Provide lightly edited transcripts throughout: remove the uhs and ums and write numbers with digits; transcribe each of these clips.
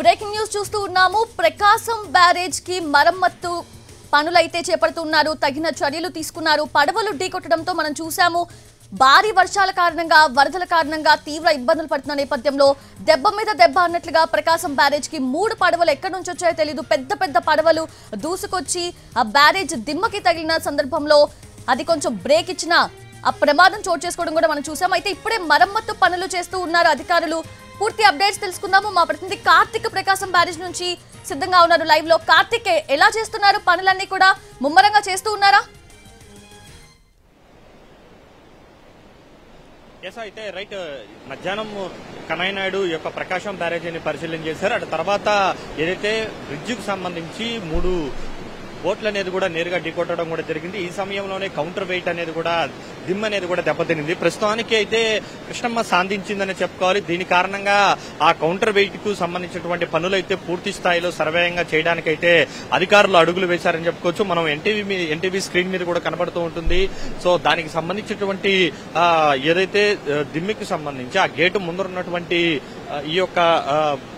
Breaking news చూస్తూ ఉన్నాము. ప్రకాశం barrage కి మరమ్మత్తు పనులైతే చేపడుతున్నారు. తగిన చర్యలు తీసుకున్నారు. పడవలు ఢీకొట్టడంతో మనం చూసాము. భారీ వర్షాల కారణంగా వరదల కారణంగా తీవ్ర ఇబ్బందులు పడుతున్న నేపథ్యంలో దెబ్బ మీద దెబ్బ అన్నట్లుగా ప్రకాశం బ్యారేజ్ కి 3 పడవలు ఎక్కడి నుంచి వచ్చాయో తెలియదు. పెద్ద పెద్ద పడవలు దూసుకొచ్చి ఆ బ్యారేజ్ దిమ్మకి తగిలిన సందర్భంలో అది కొంచెం బ్రేక్ ఇచ్చిన ఆ ప్రమాదం చోటు చేసుకోవడం కూడా మనం చూసాం. అయితే ఇప్పుడే మరమ్మత్తు పనులు చేస్తూ ఉన్నారు అధికారులు. పూర్తి అప్డేట్స్ తెలుసుకుందాము. మా ప్రతినిధి కార్తిక్ ప్రకాశం బ్యారేజ్ నుంచి సిద్ధంగా ఉన్నారు లైవ్ లో. కార్తిక్, ఎలా చేస్తున్నారు? పనులన్నీ కూడా ముమ్మరంగా చేస్తూ ఉన్నారా? అయితే రైట్, మధ్యాహ్నం కన్నయ్య నాయుడు యొక్క ప్రకాశం బ్యారేజీని పరిశీలన చేశారు. అటు తర్వాత ఏదైతే బ్రిడ్జికి సంబంధించి 3 బోట్లు అనేది కూడా నేరుగా ఢీకొట్టడం కూడా జరిగింది. ఈ సమయంలోనే కౌంటర్ వెయిట్ అనేది కూడా దిమ్ అనేది కూడా దెబ్బతినింది. ప్రస్తుతానికి అయితే కృష్ణమ్మ సాధించిందని చెప్పుకోవాలి. దీని కారణంగా ఆ కౌంటర్ వెయిట్ కు సంబంధించినటువంటి పనులు అయితే పూర్తి స్థాయిలో సర్వేయంగా చేయడానికైతే అధికారులు అడుగులు వేశారని చెప్పుకోవచ్చు. మనం ఎన్టీవీ స్క్రీన్ మీద కూడా కనబడుతూ ఉంటుంది. సో దానికి సంబంధించినటువంటి ఏదైతే దిమ్మికి సంబంధించి ఆ గేటు ముందరున్నటువంటి ఈ యొక్క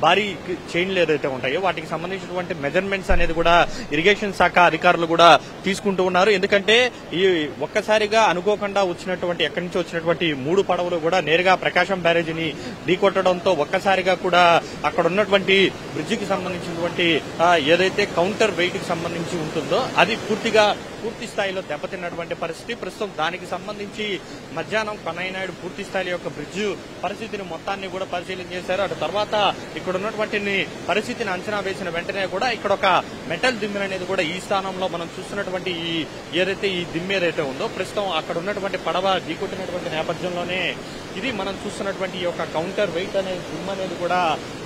భారీ చైన్లు ఏదైతే ఉంటాయో వాటికి సంబంధించినటువంటి మెజర్మెంట్స్ అనేది కూడా ఇరిగేషన్ శాఖ అధికారులు కూడా తీసుకుంటూ ఉన్నారు. ఎందుకంటే ఈ ఒక్కసారిగా అనుకోకుండా వచ్చినటువంటి ఎక్కడి నుంచి వచ్చినటువంటి 3 పడవలు కూడా నేరుగా ప్రకాశం బ్యారేజీని ఢీకొట్టడంతో ఒక్కసారిగా కూడా అక్కడ ఉన్నటువంటి బ్రిడ్జికి సంబంధించినటువంటి ఏదైతే కౌంటర్ వెయిట్ కి సంబంధించి ఉంటుందో అది పూర్తి స్థాయిలో దెబ్బతిన్నటువంటి పరిస్థితి. ప్రస్తుతం దానికి సంబంధించి మధ్యాహ్నం కన్నయ్య నాయుడు పూర్తి స్థాయి యొక్క బ్రిడ్జ్ పరిస్థితిని మొత్తాన్ని కూడా పరిశీలన చేశారు. అటు తర్వాత ఇక్కడ ఉన్నటువంటి పరిస్థితిని అంచనా వేసిన వెంటనే కూడా ఇక్కడ ఒక మెటల్ దిమ్మె అనేది కూడా ఈ స్థానంలో మనం చూస్తున్నటువంటి ఏదైతే ఈ దిమ్మె ఏదైతే ఉందో ప్రస్తుతం అక్కడ ఉన్నటువంటి పడవ ఢీకొట్టినటువంటి నేపథ్యంలోనే ఇది మనం చూస్తున్నటువంటి ఈ యొక్క కౌంటర్ వెయిట్ అనే దిమ్మ అనేది కూడా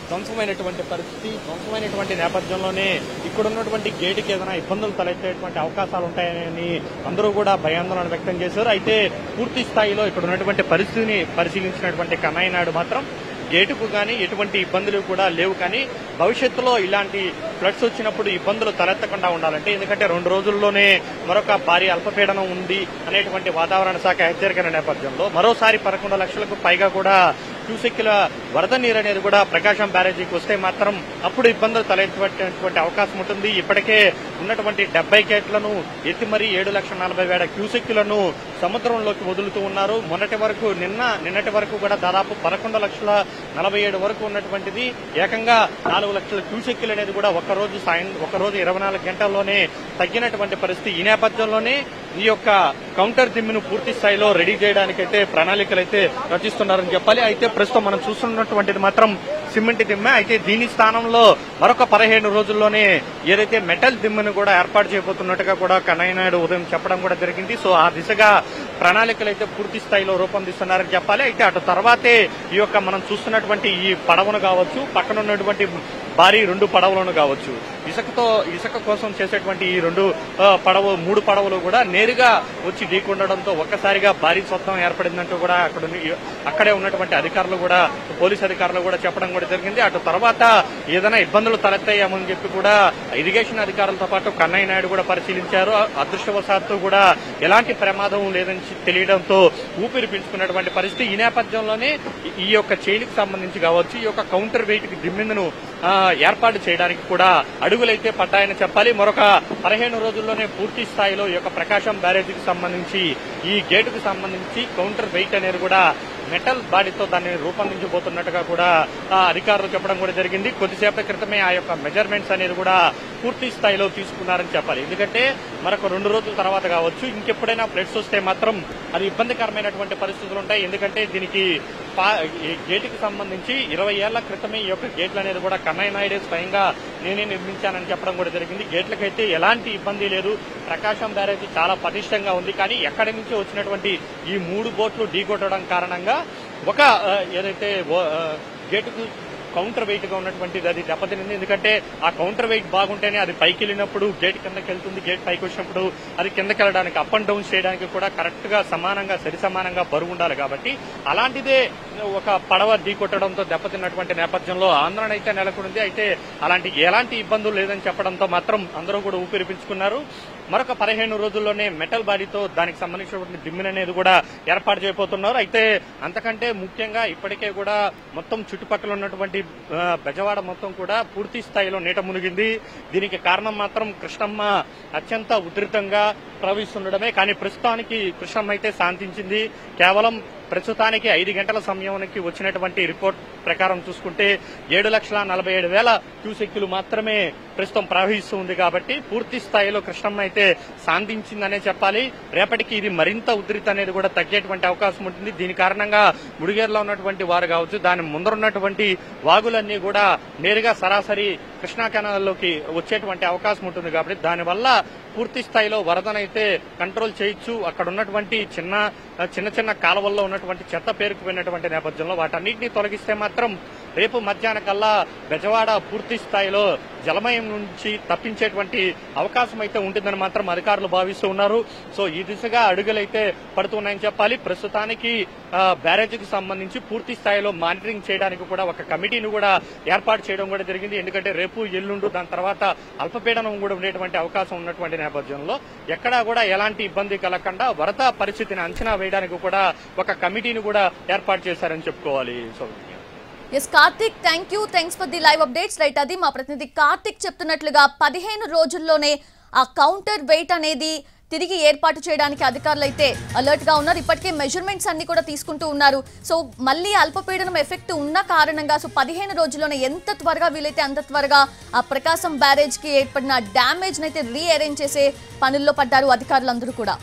ధ్వంసమైనటువంటి పరిస్థితి. ధ్వంసమైనటువంటి నేపథ్యంలోనే ఇక్కడ ఉన్నటువంటి గేటుకి ఏదైనా ఇబ్బందులు తలెత్తేటువంటి అవకాశాలు ఉంటాయని అందరూ కూడా భయాందోళన వ్యక్తం చేశారు. అయితే పూర్తి స్థాయిలో ఇక్కడ ఉన్నటువంటి పరిస్థితిని పరిశీలించినటువంటి కన్నయ్య నాయుడు మాత్రం గేటుకు కానీ ఎటువంటి ఇబ్బందులు కూడా లేవు, కానీ భవిష్యత్తులో ఇలాంటి ఫ్లడ్స్ వచ్చినప్పుడు ఇబ్బందులు తలెత్తకుండా ఉండాలంటే, ఎందుకంటే 2 రోజుల్లోనే మరొక భారీ అల్పపీడనం ఉంది అనేటువంటి వాతావరణ శాఖ హెచ్చరికల నేపథ్యంలో మరోసారి 11 లక్షలకు పైగా కూడా క్యూసెక్కుల వరద నీరు అనేది కూడా ప్రకాశం బ్యారేజీకి వస్తే మాత్రం అప్పుడు ఇబ్బందులు తలెత్తేటువంటి అవకాశం ఉంటుంది. ఇప్పటికే ఉన్నటువంటి 70 గేట్లను ఎత్తి మరీ 7,40,000 క్యూసెక్కులను సముద్రంలోకి వదులుతూ ఉన్నారు. నిన్నటి వరకు కూడా దాదాపు 11,47,000 వరకు ఉన్నటువంటిది ఏకంగా 4 లక్షల క్యూసెక్కులు అనేది కూడా ఒక్కరోజు 24 గంటల్లోనే తగ్గినటువంటి పరిస్థితి. ఈ నేపథ్యంలోనే ఈ యొక్క కౌంటర్ దిమ్మిను పూర్తి స్థాయిలో రెడీ చేయడానికైతే ప్రణాళికలు అయితే రచిస్తున్నారని చెప్పాలి. అయితే ప్రస్తుతం మనం చూస్తున్నటువంటిది మాత్రం సిమెంట్ దిమ్మె. అయితే దీని స్థానంలో మరొక 15 రోజుల్లోనే ఏదైతే మెటల్ దిమ్మెను కూడా ఏర్పాటు చేయబోతున్నట్టుగా కూడా కన్నయ్య నాయుడు ఉదయం చెప్పడం కూడా జరిగింది. సో ఆ దిశగా ప్రణాళికలు అయితే పూర్తి స్థాయిలో రూపొందిస్తున్నారని చెప్పాలి. అయితే అటు తర్వాతే ఈ యొక్క మనం చూస్తున్నటువంటి ఈ పడవను కావచ్చు, పక్కన ఉన్నటువంటి భారీ 2 పడవలను కావచ్చు, ఇసుక కోసం చేసేటువంటి ఈ 3 పడవలు కూడా నేరుగా వచ్చి ఢీకొనడంతో ఒక్కసారిగా భారీ స్వత్వం ఏర్పడిందంటూ కూడా అక్కడే ఉన్నటువంటి అధికారులు కూడా, పోలీసు అధికారులు కూడా చెప్పడం కూడా జరిగింది. అటు తర్వాత ఏదైనా ఇబ్బందులు తలెత్తాయేమని చెప్పి కూడా ఇరిగేషన్ అధికారులతో పాటు కన్నయ్య నాయుడు కూడా పరిశీలించారు. అదృష్టవశాత్తు కూడా ఎలాంటి ప్రమాదం లేదని తెలియడంతో ఊపిరి పీల్చుకున్నటువంటి పరిస్థితి. ఈ నేపథ్యంలోనే ఈ యొక్క చైన్కి సంబంధించి కావచ్చు, ఈ యొక్క కౌంటర్ వెయిట్ కి దిమ్మిందును ఏర్పాటు చేయడానికి కూడా అడుగులైతే పడ్డాయని చెప్పాలి. మరొక 15 రోజుల్లోనే పూర్తి స్థాయిలో ఈ యొక్క ప్రకాశం బ్యారేజీకి సంబంధించి ఈ గేటుకు సంబంధించి కౌంటర్ వెయిట్ అనేది కూడా మెటల్ బాడీతో దాన్ని రూపొందించబోతున్నట్టుగా కూడా అధికారులు చెప్పడం కూడా జరిగింది. కొద్దిసేపటి క్రితమే ఆ యొక్క మెజర్మెంట్స్ అనేది కూడా పూర్తి స్థాయిలో తీసుకున్నారని చెప్పాలి. ఎందుకంటే మరొక 2 రోజుల తర్వాత కావచ్చు ఇంకెప్పుడైనా ఫ్లడ్స్ వస్తే మాత్రం అది ఇబ్బందికరమైనటువంటి పరిస్థితులు ఉంటాయి. ఎందుకంటే దీనికి గేటుకి సంబంధించి 20 ఏళ్ల క్రితమే ఈ యొక్క గేట్లు అనేది కూడా కన్నయ్య నాయుడే స్వయంగా నేనే నిర్మించానని చెప్పడం కూడా జరిగింది. గేట్లకైతే ఎలాంటి ఇబ్బంది లేదు. ప్రకాశం బ్యారేజీ చాలా పటిష్టంగా ఉంది. కానీ ఎక్కడి నుంచి వచ్చినటువంటి ఈ 3 బోట్లు ఢీకొట్టడం కారణంగా ఒక ఏదైతే గేటుకు కౌంటర్ వెయిట్ గా ఉన్నటువంటిది అది దెబ్బతినింది. ఎందుకంటే ఆ కౌంటర్ వెయిట్ బాగుంటేనే అది పైకి వెళ్ళినప్పుడు గేట్ కిందకి వెళ్తుంది, గేట్ పైకి వచ్చినప్పుడు అది కిందకి వెళ్ళడానికి అప్ అండ్ డౌన్ చేయడానికి కూడా కరెక్ట్ గా సరి సమానంగా బరువు ఉండాలి. కాబట్టి అలాంటిదే ఒక పడవ ఢీకొట్టడంతో దెబ్బతిన్నటువంటి నేపథ్యంలో ఆందోళన అయితే నెలకొంది. అయితే ఎలాంటి ఇబ్బందులు లేదని చెప్పడంతో మాత్రం అందరూ కూడా ఊపిరి పీల్చుకున్నారు. మరొక 15 రోజుల్లోనే మెటల్ బాడీతో దానికి సంబంధించినటువంటి దిమ్మిని అనేది కూడా ఏర్పాటు చేయబోతున్నారు. అయితే అంతకంటే ముఖ్యంగా ఇప్పటికే కూడా మొత్తం చుట్టుపక్కల ఉన్నటువంటి బెజవాడ మొత్తం కూడా పూర్తి స్థాయిలో నీట మునిగింది. దీనికి కారణం మాత్రం కృష్ణమ్మ అత్యంత ఉధృతంగా ప్రవహిస్తుండడమే. కానీ ప్రస్తుతానికి కృష్ణమ్మ అయితే శాంతించింది. కేవలం ప్రస్తుతానికి 5 గంటల సమయానికి వచ్చినటువంటి రిపోర్ట్ ప్రకారం చూసుకుంటే 7,47,000 క్యూసెక్కులు మాత్రమే ప్రస్తుతం ప్రవహిస్తూ ఉంది. కాబట్టి పూర్తి స్థాయిలో కృష్ణమ్మ అయితే శాంతించిందనే చెప్పాలి. రేపటికి ఇది మరింత ఉధృతి అనేది కూడా తగ్గేటువంటి అవకాశం ఉంటుంది. దీని కారణంగా ముడిగేరులో ఉన్నటువంటి వారు కావచ్చు, దాని ముందరున్నటువంటి వాగులన్నీ కూడా నేరుగా సరాసరి కృష్ణా కెనాల్లోకి వచ్చేటువంటి అవకాశం ఉంటుంది. కాబట్టి దానివల్ల పూర్తి స్థాయిలో వరదనైతే కంట్రోల్ చేయొచ్చు. అక్కడ ఉన్నటువంటి చిన్న చిన్న కాలువల్లో ఉన్నటువంటి చెత్త పేరుకుపోయినటువంటి నేపథ్యంలో వాటన్నిటిని తొలగిస్తే మాత్రం రేపు మధ్యాహ్నం కల్లా బెజవాడ పూర్తి స్థాయిలో జలమయం నుంచి తప్పించేటువంటి అవకాశం అయితే ఉంటుందని మాత్రం అధికారులు భావిస్తూ ఉన్నారు. సో ఈ దిశగా అడుగులైతే పడుతున్నాయని చెప్పాలి. ప్రస్తుతానికి బ్యారేజీకి సంబంధించి పూర్తి స్థాయిలో మానిటరింగ్ చేయడానికి కూడా ఒక కమిటీని కూడా ఏర్పాటు చేయడం కూడా జరిగింది. ఎందుకంటే రేపు ఎల్లుండు దాని తర్వాత అల్పపీడనం కూడా ఉండేటువంటి అవకాశం ఉన్నటువంటి నేపథ్యంలో ఎక్కడా కూడా ఎలాంటి ఇబ్బంది కలగకుండా వరద పరిస్థితిని అంచనా వేయడానికి కూడా ఒక కమిటీని కూడా ఏర్పాటు చేశారని చెప్పుకోవాలి. So S Karthik, thanks for the live updates. Right, అది మా ప్రతినిధి కార్తిక్ చెప్తున్నట్లుగా 15 రోజుల్లోనే ఆ కౌంటర్ వెయిట్ అనేది తిరిగి ఏర్పాటు చేయడానికి అధికారులు అయితే అలర్ట్ గా ఉన్నారు. ఇప్పటికే మెజర్మెంట్స్ అన్ని కూడా తీసుకుంటూ ఉన్నారు. సో మళ్ళీ అల్పపీడనం ఎఫెక్ట్ ఉన్న కారణంగా 15 రోజుల్లోనే ఎంత త్వరగా వీలైతే అంత త్వరగా ఆ ప్రకాశం బ్యారేజ్ కి ఏర్పడిన డ్యామేజ్ నైతే రీఅరేంజ్ చేసే పనుల్లో పడ్డారు అధికారులందరూ కూడా.